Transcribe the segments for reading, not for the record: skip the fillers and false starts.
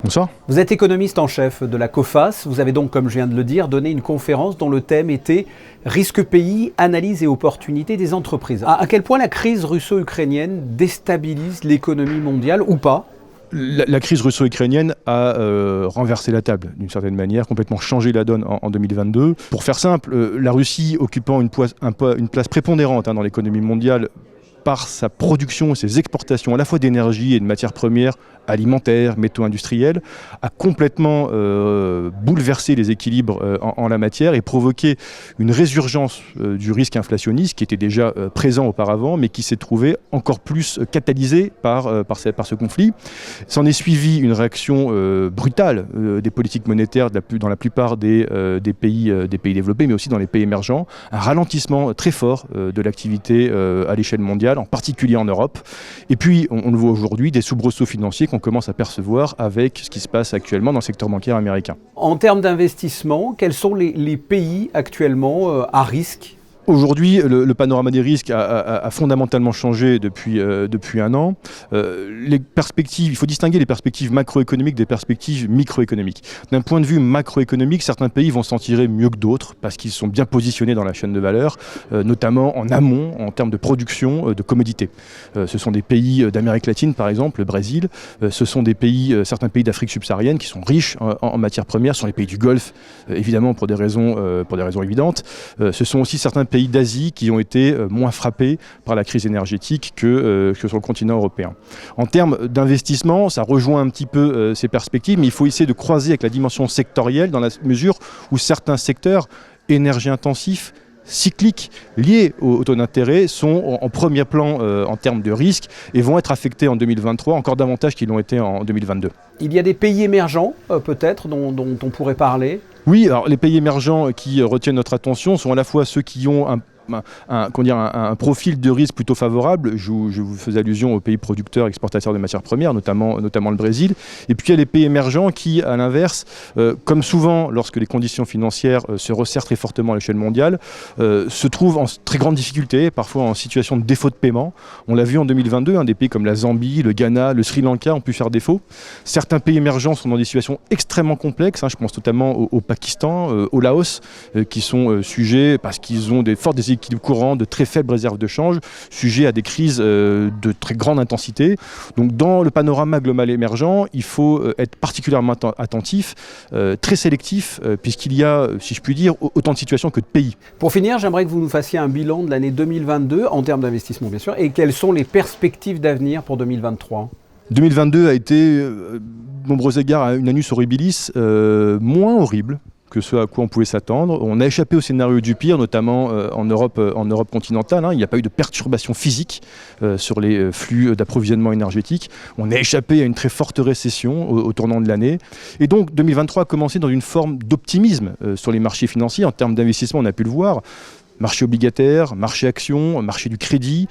Bonsoir. Vous êtes économiste en chef de la COFAS. Vous avez donc, comme je viens de le dire, donné une conférence dont le thème était « Risque pays, analyse et opportunités des entreprises ». À quel point la crise russo-ukrainienne déstabilise l'économie mondiale ou pas ? La crise russo-ukrainienne a renversé la table d'une certaine manière, complètement changé la donne en 2022. Pour faire simple, la Russie occupant une place prépondérante dans l'économie mondiale par sa production et ses exportations à la fois d'énergie et de matières premières alimentaires, métaux-industriels, a complètement bouleversé les équilibres en la matière et provoqué une résurgence du risque inflationniste qui était déjà présent auparavant, mais qui s'est trouvé encore plus catalysé par ce conflit. S'en est suivi une réaction brutale des politiques monétaires dans la plupart des pays développés, mais aussi dans les pays émergents, un ralentissement très fort de l'activité à l'échelle mondiale, en particulier en Europe. Et puis, on le voit aujourd'hui, des soubresauts financiers qu'on commence à percevoir avec ce qui se passe actuellement dans le secteur bancaire américain. En termes d'investissement, quels sont les pays actuellement à risque ? Aujourd'hui, le panorama des risques a fondamentalement changé depuis un an. Les perspectives, il faut distinguer les perspectives macroéconomiques des perspectives microéconomiques. D'un point de vue macroéconomique, certains pays vont s'en tirer mieux que d'autres parce qu'ils sont bien positionnés dans la chaîne de valeur, notamment en amont en termes de production de commodités. Ce sont des pays d'Amérique latine, par exemple, le Brésil. Ce sont certains pays d'Afrique subsaharienne qui sont riches en matières premières. Ce sont les pays du Golfe, évidemment pour des raisons évidentes. Ce sont aussi certains pays d'Asie qui ont été moins frappés par la crise énergétique que sur le continent européen. En termes d'investissement, ça rejoint un petit peu ces perspectives, mais il faut essayer de croiser avec la dimension sectorielle dans la mesure où certains secteurs énergie intensifs, cycliques liés au taux d'intérêt sont en premier plan en termes de risque et vont être affectés en 2023 encore davantage qu'ils l'ont été en 2022. Il y a des pays émergents peut-être dont on pourrait parler ? Oui, alors les pays émergents qui retiennent notre attention sont à la fois ceux qui ont un profil de risque plutôt favorable. Je vous faisais allusion aux pays producteurs, exportateurs de matières premières, notamment le Brésil. Et puis il y a les pays émergents qui, à l'inverse, comme souvent lorsque les conditions financières se resserrent très fortement à l'échelle mondiale, se trouvent en très grande difficulté, parfois en situation de défaut de paiement. On l'a vu en 2022, des pays comme la Zambie, le Ghana, le Sri Lanka ont pu faire défaut. Certains pays émergents sont dans des situations extrêmement complexes. Je pense notamment au Pakistan, au Laos, qui sont sujets, parce qu'ils ont des forts déséquilibres courant, de très faibles réserves de change, sujets à des crises de très grande intensité. Donc dans le panorama global émergent, il faut être particulièrement attentif, très sélectif, puisqu'il y a, si je puis dire, autant de situations que de pays. Pour finir, j'aimerais que vous nous fassiez un bilan de l'année 2022, en termes d'investissement bien sûr, et quelles sont les perspectives d'avenir pour 2023 ? 2022 a été, nombreux égards, une annus horribilis moins horrible que ce à quoi on pouvait s'attendre. On a échappé au scénario du pire, notamment en Europe continentale. Il n'y a pas eu de perturbation physique sur les flux d'approvisionnement énergétique. On a échappé à une très forte récession au tournant de l'année. Et donc 2023 a commencé dans une forme d'optimisme sur les marchés financiers. En termes d'investissement, on a pu le voir. Marché obligataire, marché action, marché du crédit.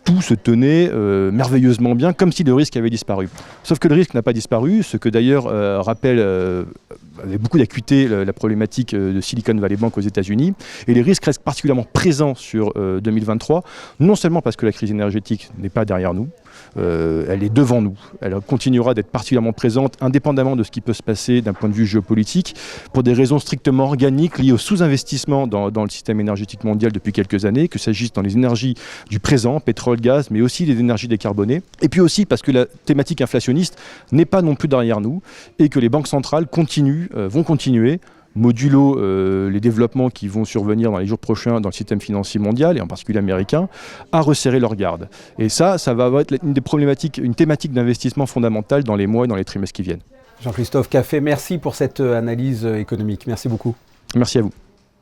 Tout se tenait merveilleusement bien, comme si le risque avait disparu. Sauf que le risque n'a pas disparu, ce que d'ailleurs rappelle avec beaucoup d'acuité la problématique de Silicon Valley Bank aux États-Unis. Et les risques restent particulièrement présents sur 2023, non seulement parce que la crise énergétique n'est pas derrière nous, elle est devant nous. Elle continuera d'être particulièrement présente, indépendamment de ce qui peut se passer d'un point de vue géopolitique, pour des raisons strictement organiques liées au sous-investissement dans le système énergétique mondial depuis quelques années, que s'agisse dans les énergies du présent, pétrole, gaz, mais aussi les énergies décarbonées. Et puis aussi parce que la thématique inflationniste n'est pas non plus derrière nous et que les banques centrales vont continuer modulo les développements qui vont survenir dans les jours prochains dans le système financier mondial et en particulier américain, à resserrer leur garde. Et ça va être une thématique d'investissement fondamentale dans les mois et dans les trimestres qui viennent. Jean-Christophe Caffé, merci pour cette analyse économique. Merci beaucoup. Merci à vous.